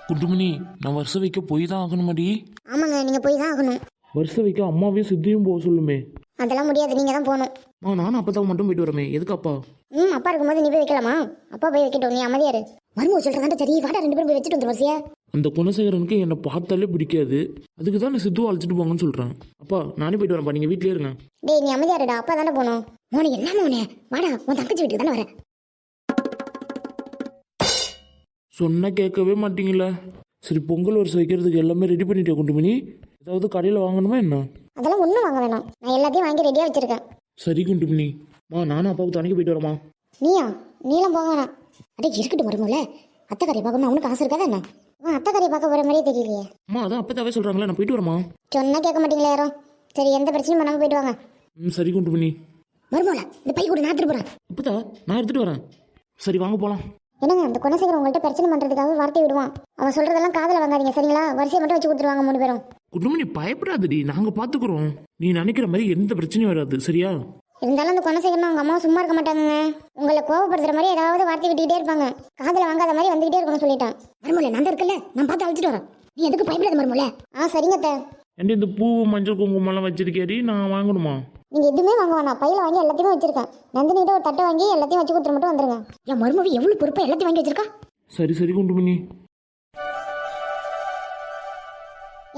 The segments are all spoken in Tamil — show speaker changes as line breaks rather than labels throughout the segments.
குண்டுமணி, நான் வருஷம் வைக்க போய் தான் ஆகணுமாடி?
ஆமாங்க, நீங்கள் போய் தான் ஆகணும்.
வருஷம் வைக்க அம்மாவையும் சித்தியும் போக சொல்லுமே.
அதெல்லாம் முடியாது, நீங்கள் தான் போகணும்.
நானும் அப்பதான் மட்டும் போயிட்டு வரமே. எதுக்கு அப்பா?
அப்பா இருக்கும்போது நீ போய் வைக்கலாமா? அப்பா போய் வைக்கட்டும், நீ அமைதியாரு. மருமக சொல்கிறதாண்ட சரி, வாடா 2 பேரும் போய் வச்சுட்டு வந்துடும் வரிசையா.
அந்த குணசேகரனுக்கு என்னை பார்த்தாலே பிடிக்காது. அதுக்கு தான் நான் சித்துவை அழைச்சிட்டு போங்கன்னு சொல்கிறேன். அப்பா நானே போயிட்டு வரேன்ப்பா, நீங்கள் வீட்டிலே இருங்க.
டேய் நீ அமைதியாருடா, அப்பா தானே போகணும். மோனே என்ன மோனே, வாடா உன் தங்கச்சி வீட்டுக்கு தானே வரேன்.
சொன்ன கேட்கவே மாட்டீங்களா? சரி, பொங்கல் வருஷம் வைக்கிறதுக்கு எல்லாமே ரெடி பண்ணிட்டே குண்டுமணி. ஏதாவது கடையில் வாங்கணுமா என்ன?
அதெல்லாம் ஒன்றும் வாங்க வேணாம், நான் எல்லாத்தையும் வாங்கி ரெடியாக வச்சிருக்கேன்.
சரி குண்டுமணி, நானும் அப்பாவுக்கு துணைக்கு போயிட்டு வரமா?
நீலாம் போக வேணாம். அடே இருக்கட்டும் மருமல, அத்தை கரையை பார்க்கணும் அவனுக்கு ஆசை இருக்காதா என்ன? அத்தை கரையை பார்க்க போகிற மாதிரியே தெரியலையே.
அதான் அப்பதாவே சொல்கிறாங்களே, நான் போயிட்டு வரமா?
சொன்னா கேட்க மாட்டீங்களா யாரும்? சரி, எந்த பிரச்சனையும் பண்ணாமல் போயிட்டு வாங்க.
சரி குண்டுமணி.
மருமல இந்த பை கூட நான் எடுத்துட்டு போகிறேன்.
அப்பதா நான் எடுத்துகிட்டு வரேன். சரி வாங்க போகலாம்.
என்னங்க, அந்த குணசேகர் உங்கள்கிட்ட பிரச்சனை பண்ணுறதுக்காக வார்த்தை விடுவான். அவன் சொல்கிறதெல்லாம் காதில் வாங்காதீங்க சரிங்களா? வரிசையை மட்டும் வச்சு கொடுத்துருவாங்க 3 பேரும்.
குண்டுமணி பயப்படாதடி, நாங்கள் பார்த்துக்குறோம். நீ நினைக்கிற மாதிரி எந்த பிரச்சனையும் வராது சரியா?
இருந்தாலும் அந்த குணசேகரன் அவங்க அம்மா சும்மா இருக்க மாட்டாங்க. உங்களை கோவப்படுத்துற மாதிரி ஏதாவது வார்த்தை விட்டுக்கிட்டே இருப்பாங்க. காதில் வாங்காத மாதிரி வந்துகிட்டே இருக்கணும்னு சொல்லிட்டான். மருமலை நான் இருக்குல்ல, நான் பார்த்து அழைச்சிட்டு வரேன். நீ எதுக்கு பயப்படாத மருமலை. சரிங்க அத்தை.
ஏன்டி இந்த பூ மஞ்சள் குங்குமம்லாம் வச்சிருக்கேடி, நான் வாங்கணுமா?
நீங்கள் எதுவுமே வாங்க வேணாம், பையில வாங்கி எல்லாத்தையுமே வச்சிருக்கேன். நந்தினிகிட்ட ஒரு தட்டை வாங்கி எல்லாத்தையும் வச்சு கொடுத்துட்டு மட்டும் வந்துருங்க. என் மருமவி எவ்வளோ பொறுப்பாக எல்லாத்தையும் வாங்கி வச்சிருக்கா.
சரி சரி குண்டுமணி.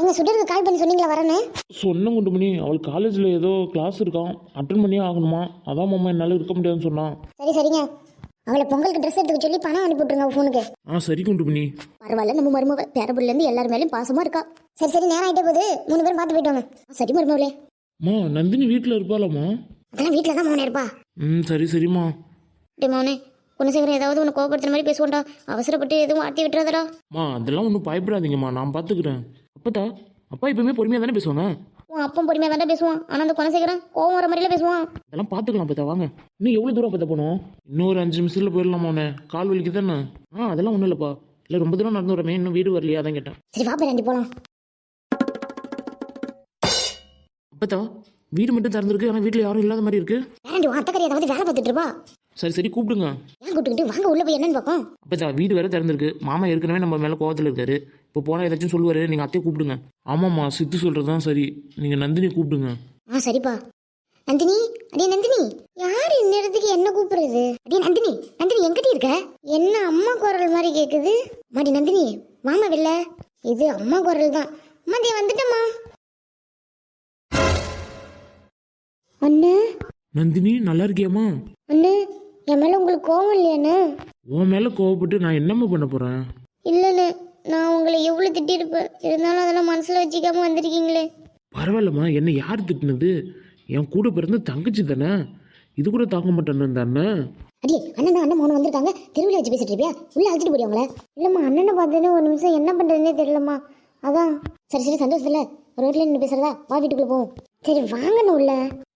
எங்க சுடருக்கு கால் பண்ணி சொன்னீங்களா வரேன்னு?
சொன்ன குண்டுமணி, அவள் காலேஜில் ஏதோ கிளாஸ் இருக்கான், அட்டன் பண்ணியே ஆகணுமா. அதான் மாமா என்னால் இருக்க முடியாதுன்னு சொன்னான்.
சரிங்க, அவளை பொங்கலுக்கு ட்ரெஸ் எடுத்துக்க சொல்லி பணம் அனுப்பி விட்டுருங்க ஃபோனுக்கு.
சரி குண்டுமணி.
பரவாயில்ல, நம்ம மருமவ பேரபுள்ளிலேருந்து எல்லார் மேலேயும் பாசமாக இருக்கா. சரி நேரம் ஆகிட்டே போகுது, 3 பேரும் பார்த்து போயிட்டு வாங்க. சரி மருமவளே.
நந்தினி வீட்டில் இருப்பாளாம்மா?
அதெல்லாம் வீட்டில் தான் மோனே இருப்பா.
சரி சரிம்மா.
டே மோனே, குணசேகரன் ஏதாவது உன்னை கோபப்படுத்துற மாதிரி பேசுவான்டா, அவசரப்பட்டு எதுவும் வார்த்தை விட்டுறாதடா.
அதெல்லாம் ஒன்றும் பயப்படாதீங்கம்மா, நான் பார்த்துக்கிறேன். அப்பா எப்பவுமே பொறுமையாக தானே பேசுவாங்க.
உன் அப்பா பொறுமையாக தானே பேசுவான், ஆனால் அந்த குணசேகரன் கோவம் வர மாதிரில பேசுவான்.
அதெல்லாம் பார்த்துக்கலாம் அப்பா, வாங்க. இன்னும் எவ்வளோ தூரம் அப்பா போனோம்? இன்னும் ஒரு 5 நிமிஷத்தில் போயிடலாமா? உன்னை கால் வலிக்கு தானே? அதெல்லாம் ஒன்றும் இல்லைப்பா. இல்லை ரொம்ப தூரம் நடந்து வரமே, இன்னும் வீடு வரலையா, அதான் கேட்டேன்.
சரி வா பேராண்டி போகலாம்.
அப்பா வீடு மட்டும் திறந்துருக்கு, ஆனால் வீட்டில் யாரும் இல்லாத மாதிரி இருக்கு.
பேராண்டி உன் அத்தை கறி ஏதாவது வேலை பார்த்துட்டு இருப்பா.
சரி கூப்பிடுங்க.
ஏன் கூப்பிட்டுக்கிட்டு வாங்க உள்ள போய் என்னன்னு பார்ப்போம்.
அப்போ வீடு வேற திறந்துருக்கு. மாமா ஏற்கனவே நம்ம மேலே கோவத்தில் இருக்காரு. இப்போ போனால் ஏதாச்சும் சொல்லுவாரு, நீங்கள் அத்தையை கூப்பிடுங்க. ஆமாம்மா, சித்து சொல்கிறது தான் சரி, நீங்கள் நந்தினி கூப்பிடுங்க.
சரிப்பா. நந்தினி, அடே நந்தினி, யார் இந்நேரத்துக்கு என்ன கூப்பிடுறது? அடே நந்தினி எங்கிட்ட இருக்க? என்ன அம்மா குரல் மாதிரி கேட்குது? மாடி நந்தினி வாமா வெளில. இது அம்மா குரல் தான். அம்மா வந்துட்டம்மா. அண்ணே.
நந்தினி நல்லா இருக்கியாம்மா?
அண்ணே, என் மேலே உங்களுக்கு கோவம் இல்லையாண்ணே?
உன் மேலே கோவப்பட்டு நான் என்னம்மா பண்ண போகிறேன்?
இல்லைண்ணே, நான் உங்களை எவ்வளோ திட்டிருப்பேன், இருந்தாலும் அதெல்லாம் மனசில் வச்சுக்காம வந்திருக்கீங்களே.
பரவாயில்லம்மா, என்னை யார் திட்டினது? என் கூட பிறந்த தங்கச்சி தானே, இது கூட தாங்க மாட்டேன்னு தானே.
அடி அண்ணன் மோன வந்திருக்காங்க, தெருவில் வச்சு பேசிட்டு இருப்பியா? உள்ள அழைச்சிட்டு போய் அவங்கள. இல்லைம்மா, அண்ணனை பார்த்தேன்னு ஒரு நிமிஷம் என்ன பண்ணுறதுனே தெரியலம்மா, அதான். சரி சந்தோஷத்துல ரோட்ல நின்று பேசுறதா, வா வீட்டுக்குள்ளே போவோம். சரி வாங்கன்னு உள்ள.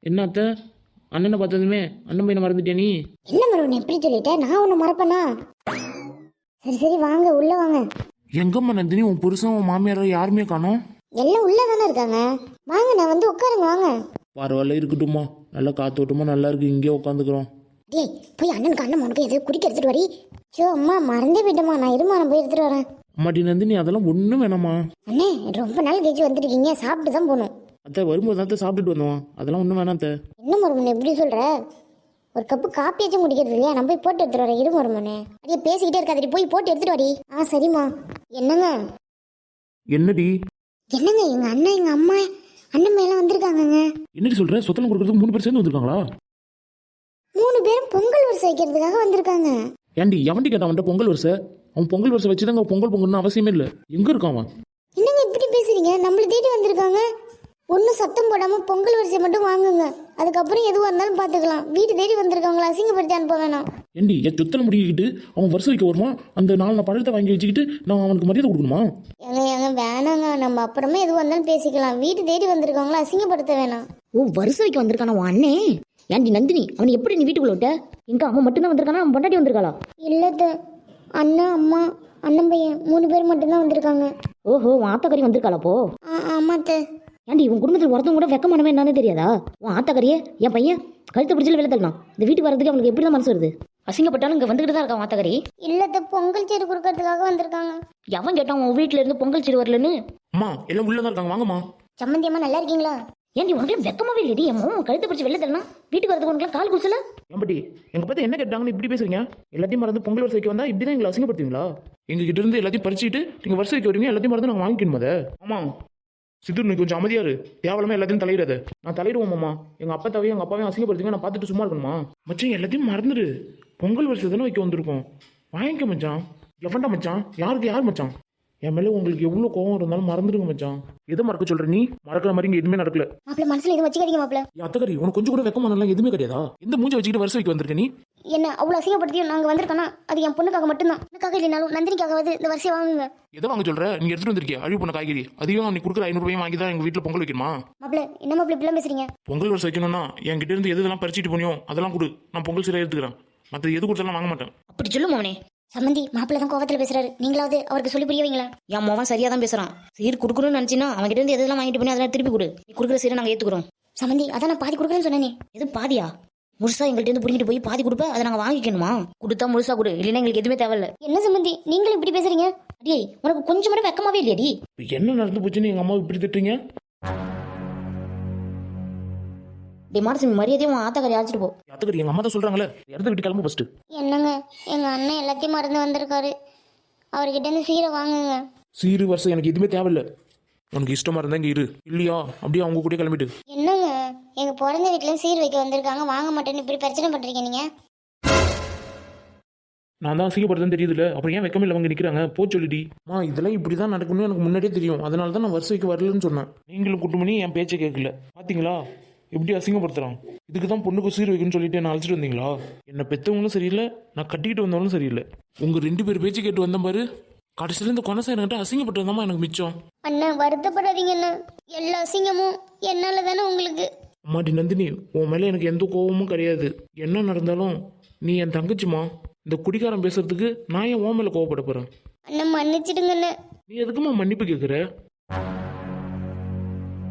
என்ன அத்தை, அண்ணனை பார்த்ததுமே அண்ணன் பையனை மறந்துட்டே நீ?
என்ன மருவன் எப்படி சொல்லிட்டேன், நான் ஒன்று மறப்பேனா? சரி வாங்க உள்ள வாங்க.
எங்கம்மா நந்தினி, உன் புருஷன் உன் மாமியார் யாருமே காணோம்?
எல்லாம் உள்ள தானே இருக்காங்க, வாங்க நான் வந்து உட்காருங்க வாங்க.
பரவாயில்ல இருக்கட்டும்மா, நல்லா காத்தோட்டமா நல்லா இருக்கு, இங்கே உட்காந்துக்கிறோம்.
டேய் போய் அண்ணனுக்கு அண்ணன் உனக்கு எது குடிக்க எடுத்துட்டு வரி. அம்மா மறந்தே போயிட்டம்மா, நான் இருமா நான் போய் எடுத்துட்டு வரேன்.
அம்மாடி நந்தினி, அதெல்லாம் ஒன்றும் வேணாம்மா.
அண்ணே ரொம்ப நாள் கழிச்சு வந்துருக்கீங்க, சாப்பிட்டு தான் போகணும்.
அத்தை வரும்போது தான் சாப்பிட்டுட்டு வந்தோம், அதெல்லாம் ஒன்றும் வேணாம் அத்தை.
என்ன மருமனே எப்படி சொல்ற? ஒரு கப்பு காப்பியாச்சும் குடிக்கிறது இல்லையா? நான் போய் போட்டு எடுத்துட்டு வரேன், இரு மருமனே. அப்படியே பேசிக்கிட்டே இருக்காதடி, போய் போட்டு எடுத்துட்டு வரி. சரிம்மா. என்னங்க
என்னடி
எங்க அண்ணன் எங்க அம்மா அண்ணன் மேலாம் வந்திருக்காங்கங்க.
என்னடி சொல்ற? சொத்தனம் கொடுக்கறதுக்கு 3 பேர் சேர்ந்து வந்திருக்காங்களா?
3 பேரும் பொங்கல் வரிசை வைக்கிறதுக்காக வந்திருக்காங்க.
ஏண்டி எவன்டி கேட்டான் அவன்கிட்ட பொங்கல் வரிசை? அவன் பொங்கல் வரிசை வச்சுதாங்க பொங்கல் பொங்கல்னு அவசியமே இல்லை. எங்க இருக்கான் அவன்?
என்னங்க இப்படி பேசுறீங்க? நம்மள தேடி வந்திருக்காங்க. ஒன்றும் சத்தம் போடாம பொங்கல் வரிசை மட்டும் வாங்குங்க, அதுக்கப்புறம் எதுவாக இருந்தாலும் பார்த்துக்கலாம். வீட்டு தேடி வந்திருக்காங்களா, அசிங்கப்படுத்தி அனுப்ப வேணாம்.
ஏண்டி என் சொத்தனை முடிக்கிட்டு அவன் வருஷம் வைக்க வருவான், அந்த 4 பழத்தை வாங்கி வச்சுக்கிட்டு நான் அவனுக்கு மரியாதை கொடுக்கணுமா?
ஏங்க வேணாங்க, நம்ம அப்புறமே எதுவாக இருந்தாலும் பேசிக்கலாம். வீட்டு தேடி வந்திருக்காங்களா, அசிங்கப்படுத்த வேணாம்.
வருஷம் வைக்க வந்திருக்கானா உன் அண்ணே? ஏன்டி நந்தினி, அவன் எப்படி நீ வீட்டுக்குள்ள விட்ட? எங்க அவன் மட்டும்தான் வந்திருக்கானா, அவன் பொண்டாட்டி வந்திருக்காளா?
இல்ல அண்ணன் அம்மா அண்ணன் பையன் 3 பேர் மட்டும்தான் வந்திருக்காங்க.
ஓஹோ, உன் ஆத்தக்கறி வந்திருக்காளா அப்போ?
ஆமாத்த.
ஏன்டி உன் குடும்பத்தில் ஒருத்தவங்க கூட வெக்கமானவன் என்னன்னு தெரியாதா? உன் ஆத்தக்கறியே என் பையன் கழுத்தை பிடிச்சல வெளில தள்ளலாம். இந்த வீட்டுக்கு வரதுக்கு அவனுக்கு எப்படி தான் மனசு வருது? அசிங்கப்பட்டாலும் இங்கே வந்துக்கிட்டு தான் இருக்கான் ஆத்தக்கறி.
இல்லத்த பொங்கல் சேரு கொடுக்கறதுக்காக வந்திருக்காங்க.
எவன் கேட்டான் உன் வீட்டுல இருந்து பொங்கல் சீர் வரலன்னு?
அம்மா எல்லாம் உள்ளே தான் இருக்காங்க, வாங்கம்மா.
சம்மந்தி அம்மா நல்லா இருக்கீங்களா?
ஏன்டி உனக்கு வெக்கமாவே இல்லடி? என் மோம் கழுத்து பிடிச்சி வெளில தள்ளனா வீட்டுக்கு வரதுக்கு உனக்கு கால் குடிச்சல?
ஏம்பட்டி எங்க பார்த்து என்ன கேட்டாங்கன்னு இப்படி பேசுறீங்க? எல்லாத்தையும் மறந்து பொங்கல் வருஷம் வைக்க வந்தா இப்படி தான் எங்களை அசிங்கப்படுத்துவீங்களா? எங்க கிட்ட இருந்து எல்லாத்தையும் பறிச்சுட்டு நீங்க வருஷம் வைக்க வரீங்க, எல்லாத்தையும் மறந்து நாங்கள் வாங்கிக்கணும் அதை. ஆமா சித்து, நீ கொஞ்சம் அமைதியாரு. தேவையில்லாம எல்லாத்தையும் தலையிடாத. நான் தலையிடுவோம் மாமா. எங்க அப்பா தவிர எங்க அப்பாவையும் அசிங்கப்படுத்துங்க, நான் பார்த்துட்டு சும்மா இருக்கணுமா? மச்சான் எல்லாத்தையும் மறந்துடு. பொங்கல் வருஷம் தானே வைக்க வந்திருக்கோம், வாங்கிக்க மச்சான். எவன்டா மச்சான்? யாருக்கு யார் மச்சான்? என் மேலே உங்களுக்கு எவ்வளோ கோவம் இருந்தாலும் மறந்துடுங்க மச்சான். எதை மறக்க சொல்ற நீ? மறக்கிற மாதிரி இங்கே எதுவுமே நடக்கல.
மாப்பிள்ள மனசுல எதுவும் வச்சுக்காதீங்க மாப்பிள்ள.
அத்தகரி, உனக்கு கொஞ்சம் கூட வெக்கமானலாம் எதுவுமே கிடையாதா? எந்த மூஞ்சி வச்சுக்கிட்டு வருஷம் வைக்க வந்திருக்க நீ?
என்ன அவ்வளோ அசிங்கப்படுத்தியும் நாங்கள் வந்திருக்கோன்னா அது என் பொண்ணுக்காக மட்டும்தான். எனக்காக இல்லைனாலும் நந்தினிக்காகவாது இந்த வருஷம் வாங்குங்க.
எதை வாங்க சொல்ற? நீங்க எடுத்துட்டு வந்திருக்கிய அழிவு பண்ண காய்கறி, அதையும் நீ கொடுக்குற 500 ரூபாய் வாங்கி தான் எங்க வீட்டில் பொங்கல் வைக்கணுமா?
மாப்பிள்ள என்ன மாப்பிள்ள இப்படிலாம் பேசுறீங்க?
பொங்கல் வருஷம் வைக்கணும்னா என்கிட்ட இருந்து எதெல்லாம் பறிச்சுட்டு போனியோ அதெல்லாம் கொடு, நான் பொங்கல் சீரை எடுத்துக்கிறேன். மற்ற எது கொடுத்தாலும் வாங்க மாட்டேன்.
அப்படி சொல்லு மோனே.
சம்மந்தி மாப்பிள்ள தான் கோவத்தில் பேசுறாரு, நீங்களாவது அவருக்கு சொல்லி புரிய வைங்களா?
என் மோவன் சரியா தான் பேசுறான். சீர் கொடுக்கணும்னு நினைச்சினா அவன் கிட்ட இருந்து எதெல்லாம் வாங்கிட்டு போய் அதெல்லாம் திருப்பி கொடு. நீ கொடுக்குற சீரை நாங்கள் ஏத்துக்கிறோம்.
சம்மந்தி அதான் நான் பாதி கொடுக்குறேன்னு சொன்னேனே.
எது பாதியா? முழுசா எங்கள்கிட்ட இருந்து புடிங்கிட்டு போய் பாதி கொடுப்ப, அதை நாங்கள் வாங்கிக்கணுமா? கொடுத்தா முழுசா கொடு, இல்லைன்னா எங்களுக்கு எதுவுமே தேவையில்ல.
என்ன சம்மந்தி நீங்களும் இப்படி பேசுறீங்க?
அடியே உனக்கு கொஞ்சம் கூட வெக்கமாவே இல்லையடி?
என்ன நடந்து போச்சுன்னு எங்க அம்மா இப்படி திட்டுறீங்க?
டே மாடசாமி, மரியாதையும் உன் ஆத்தாக்காரி அழைச்சிட்டு போ.
அத்தகரி, எங்க அம்மா தான் சொல்றாங்களே, இடத்த விட்டு கிளம்பு ஃபர்ஸ்ட்.
என்னங்க எங்க அண்ணன் எல்லாத்தையும் மறந்து வந்திருக்காரு, அவர்கிட்ட இருந்து சீரை வாங்குங்க.
சீரு வருஷம் எனக்கு எதுவுமே தேவையில்ல. உனக்கு இஷ்டமா இருந்தா இங்க இரு, இல்லையா அப்படியே அவங்க கூட கிளம்பிட்டு.
என்னங்க எங்க பிறந்த வீட்டுல சீர் வைக்க வந்திருக்காங்க, வாங்க மாட்டேன்னு இப்படி பிரச்சனை பண்றீங்க நீங்க?
நான் தான் அசிங்கப்படுறதுன்னு தெரியுதுல்ல, அப்புறம் ஏன் வெக்கமே இல்லை அவங்க நிற்கிறாங்க? போ சொல்லிடி. இதெல்லாம் இப்படி தான் நடக்கணும்னு எனக்கு முன்னாடியே தெரியும், அதனால தான் நான் வருஷம் வைக்க வரலன்னு சொன்னேன். நீங்களும் கூட்டு பண்ணி என் பேச்சை கேட்கல, பார்த்தீங்களா எப்படி அசிங்கப்படுத்துறான்? இதுக்கு தான் பொண்ணுக்கு சீர் வைக்கணும்னு சொல்லிட்டு என்ன அழைச்சிட்டு வந்தீங்களா? என்னை பெற்றவங்களும் சரியில்லை, நான் கட்டிக்கிட்டு வந்தவங்களும் சரியில்லை. உங்க 2 பேர் பேச்சு கேட்டு வந்த பாரு, கடைசியில் இந்த கொனசை என்கிட்ட அசிங்கப்பட்டு வந்தாமா எனக்கு மிச்சம்.
அண்ணன் வருத்தப்படாதீங்க அண்ணன், எல்லா அசிங்கமும் என்னால தானே உங்களுக்கு.
அம்மாடி நந்தினி, உன் மேலே எனக்கு எந்த கோபமும் கிடையாது. என்ன நடந்தாலும் நீ என் தங்கச்சிமா. இந்த குடிகாரம் பேசுறதுக்கு நான் ஏன் உன் மேலே கோவப்பட போறேன்?
அண்ணன் மன்னிச்சிடுங்க அண்ணன்.
நீ எதுக்குமா மன்னிப்பு கேட்குற?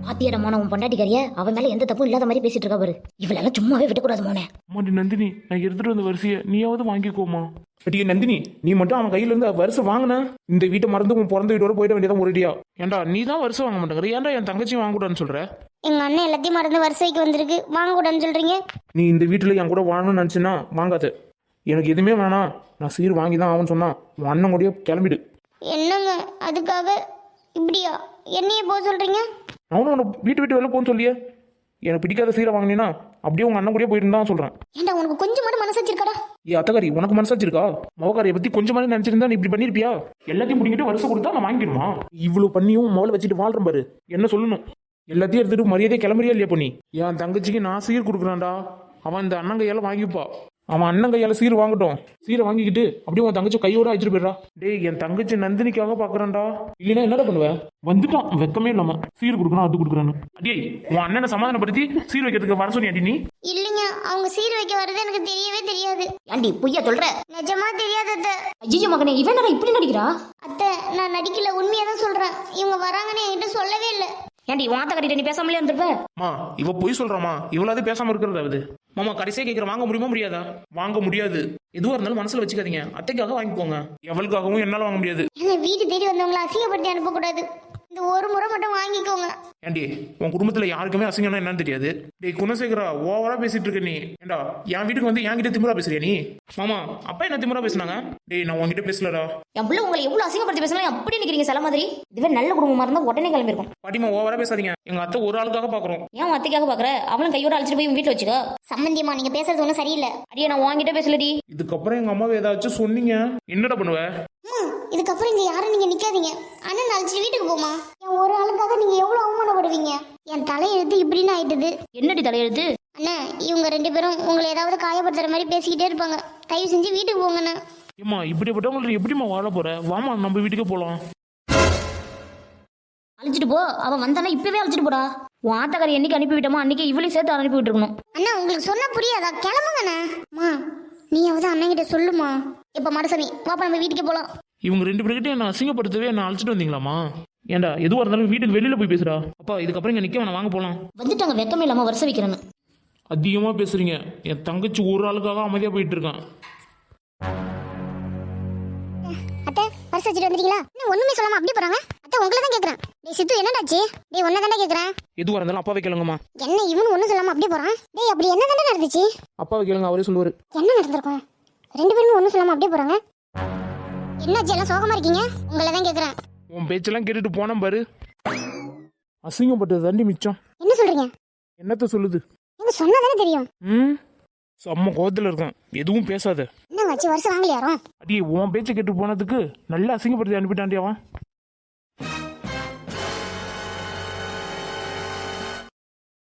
பாத்தியடமான உன் பொண்டாட்டிக்காரிய அவன் மேல எந்த தப்பும் இல்லாத மாதிரி பேசிட்டு இருக்கா பாரு. இவளெல்லாம் சும்மாவே விடக்கூடாது மோனே.
அம்மாடி நந்தினி, நான் எடுத்துட்டு வந்த வரிசையை நீயாவது வாங்கிக்கோமா. அடியே நந்தினி, நீ மட்டும் அவன் கையில இருந்து வருஷம் வாங்கின இந்த வீட்டை மறந்து உன் பிறந்த வீட்டோட போயிட வேண்டியதான் ஒரேடியா. ஏன்டா நீ தான் வருஷம் வாங்க மாட்டேங்கிற, ஏன்டா என் தங்கச்சி வாங்கக்கூடாதுன்னு சொல்ற?
எங்க அண்ணன் எல்லாத்தையும் மறந்து வருஷைக்கு வந்திருக்கு, வாங்க கூடாதுன்னு சொல்றீங்க?
நீ இந்த வீட்டுல என் கூட வாழணும்னு நினைச்சுன்னா வாங்காத. எனக்கு எதுவுமே வேணாம், நான் சீர் வாங்கி தான் ஆகும்னு சொன்னா உன் அண்ணன் கூடயே கிளம்பிடு.
என்னங்க அதுக்காக இப்படியா என்னையே போக சொல்றீங்க?
அவனும் உன்னை வீட்டு விட்டு வெளில போன்னு சொல்லியே. எனக்கு பிடிக்காத சீரை வாங்கினீன்னா அப்படியே உங்க அண்ணன் கூடயே போயிட்டு தான் சொல்றேன்.
ஏன்டா உனக்கு கொஞ்சம் மட்டும் மனசு வச்சிருக்கடா?
ஏ அத்தகாரி, உனக்கு மனசாச்சு இருக்கா? மவக்காரியை பத்தி கொஞ்சம் மாதிரி நினைச்சிருந்தா நீ இப்படி பண்ணிருப்பியா? எல்லாத்தையும் பிடிக்கிட்டு வருஷம் கொடுத்தா நான் வாங்கிடுமா? இவ்வளவு பண்ணியும் மோளை வச்சுட்டு வாழ்றேன் பாரு, என்ன சொல்லணும்? எல்லாத்தையும் எடுத்துட்டு மரியாதையை கிளம்புறியா இல்லையா பொண்ணி? என் தங்கச்சிக்கு நான் சீர் கொடுக்குறான்டா, அவன் இந்த அண்ணன் கையால வாங்கிப்பா. அவன் அண்ணன் கையால சீர் வாங்கட்டும், சீரை வாங்கிக்கிட்டு அப்படியே உன் தங்கச்சி கையோட அழைச்சிட்டு போயிடுறா. டேய், என் தங்கச்சி நந்தினிக்காக பாக்குறான்டா, இல்லைன்னா என்னடா பண்ணுவேன்? வந்துட்டான் வெக்கமே இல்லாம சீர் கொடுக்கணும் அது கொடுக்குறான்னு. அடியே, உன் அண்ணனை சமாதானப்படுத்தி சீர் வைக்கிறதுக்கு வர சொன்னி அடி நீ?
இல்லைங்க, அவங்க சீர் வைக்க வர்றது எனக்கு தெரியவே தெரியாது.
ஏண்டி பொய்யா சொல்ற?
நிஜமா தெரியாது அத்தை.
ஐயோ மகனே, இவன் என்னடா இப்படி நடிக்கிறா?
அத்தை நான் நடிக்கல, உண்மையா தான் சொல்றேன். இவங்க வராங்கன்னு என்கிட்ட சொல்லவே இல்லை.
ஏண்டி உன் ஆத்தாக்காரிட்ட நீ பேசாமலே இருந்திருப்ப?
மா இவ பொய் சொல்றாமா, இவ்வளவு பேசாம இருக்கிறது. மாமா கடைசியா கேட்கிற, வாங்க முடியுமா முடியாதா? வாங்க முடியாது. எதுவா இருந்தாலும் மனசுல வச்சுக்காதீங்க, அத்தைக்காக வாங்கிக்கோங்க, எவளுக்காகவும் என்னால வாங்க முடியாது.
எங்க வீட்டு தேடி வந்தவங்களை அசிங்கப்படுத்தி அனுப்பக்கூடாது, இந்த ஒரு முறை மட்டும் வாங்கிக்கோங்க.
ஏண்டி, உன் குடும்பத்துல யாருக்குமே அசிங்கம்னா என்னன்னு தெரியாது. டேய் குணசேகரா, ஓவரா பேசிட்டு இருக்க நீ. ஏண்டா என் வீட்டுக்கு வந்து என்கிட்ட திமிரா பேசுறியா நீ? மாமா அப்பா என்ன திமிரா பேசுனாங்க? டேய் நான் உன்கிட்ட பேசலடா.
என் பிள்ளை உங்களை எவ்வளவு அசிங்கப்படுத்தி பேசலாம் அப்படி நிக்கிறீங்க சில மாதிரி. இதுவே நல்ல குடும்பமா இருந்தா உடனே கிளம்பிருக்கும்.
பாட்டிமா ஓவரா பேசாதீங்க, எங்க அத்தை ஒரு ஆளுக்காக பாக்குறோம்.
ஏன் உன் அத்தைக்காக பாக்குற? அவளும் கையோட அழைச்சிட்டு போய் வீட்டுல வச்சுக்க.
சம்பந்தியமா நீங்க பேசுறது ஒன்றும் சரியில்லை.
அடியே நான் உன்கிட்ட பேசலடி.
இதுக்கப்புறம் எங்க அம்மாவை ஏதாச்சும் சொன்னீங்க என்னடா பண்ணுவ?
இதுக்கப்புறம் இங்க யாரும் நீங்க நிக்காதீங்க, அண்ணன் அழைச்சிட்டு வீட்டுக்கு போமா. என் ஒரு ஆளுக்காக நீங்க எவ்வளவு அவமானப்படுவீங்க? என் தலையெழுத்து இப்படின்னு ஆயிட்டுது.
என்னடி தலையெழுத்து?
அண்ணா இவங்க 2 பேரும் உங்களை ஏதாவது காயப்படுத்துற மாதிரி பேசிக்கிட்டே இருப்பாங்க, தயவு செஞ்சு வீட்டுக்கு போங்கண்ணா.
ஏமா இப்படிப்பட்டவங்களுக்கு எப்படிமா வாழ போற? வாமா நம்ம வீட்டுக்கு போலாம்.
அழைச்சிட்டு போ, அவன் வந்தானா இப்பவே அழைச்சிட்டு போடா. உன் ஆத்தாக்காரி என்னைக்கு அனுப்பி விட்டோமோ அன்னைக்கு இவளையும் சேர்த்து அனுப்பி விட்டுருக்கணும்.
அண்ணா உங்களுக்கு சொன்னா புரியாதா? கிளம்புங்கண்ணா. மா நீயாவது அண்ணன் கிட்ட சொல்லுமா. இப்ப மடசாமி வாப்பா நம்ம வீட்டுக்கு போலாம்.
இவங்க 2 பேர்கிட்ட என்ன அசிங்கப்படுத்தவே என்ன அழைச்சிட்டு வந்தீங்களாமா? ஏண்டா எதுவா இருந்தாலும் வீட்டுக்கு வெளியில போய் பேசுறா. அப்பா இதுக்கப்புறம் இங்க நிக்க வேணாம், வாங்க போலாம்.
வந்துட்டாங்க வெக்கமே இல்லாம வருஷம் வைக்கிறேன்னு.
அதிகமா பேசுறீங்க. என் தங்கச்சி ஒரு ஆளுக்காக அமைதியா போயிட்டு இருக்கான்.
அத்தை பர்ஸ் வச்சுட்டு வந்துட்டீங்களா என்ன ஒண்ணுமே சொல்லாம அப்படியே போறாங்க அத்தை உங்களை தான் கேக்குறேன் டேய் சித்து என்னடாச்சு டேய் ஒன்ன தானே கேக்குறேன்
எதுவாக இருந்தாலும் அப்பாவை கேளுங்கம்மா.
என்ன இவனு ஒண்ணும் சொல்லாம அப்படியே போறான் டேய் அப்படி என்ன தானே நடந்துச்சு
அப்பாவை கேளுங்க, அவரே சொல்லுவார்.
என்ன நடந்திருக்கும் ரெண்டு பேருமே ஒண்ணும் சொல்லாம அப்படியே போறாங்க என்னாச்சு எல்லாம் சோகமா இருக்கீங்க உங்களை தான் கேக்குறேன்
உன் பேச்செல்லாம் கேட்டுட்டு போனேன் பாரு. அசிங்கப்பட்டது தாண்டி மிச்சம்.
என்ன சொல்றீங்க
என்னத்த சொல்லுது?
நீங்க சொன்னதானே தெரியும்
ம், செம்ம கோவத்தில் இருக்கேன். எதுவும் பேசாத.
என்ன வச்சு வருஷம் வாங்கலையாரோ
அடி உன் பேச்சை கேட்டு போனதுக்கு நல்லா அசிங்கப்படுத்தி அனுப்பிட்டாண்டி அவன்.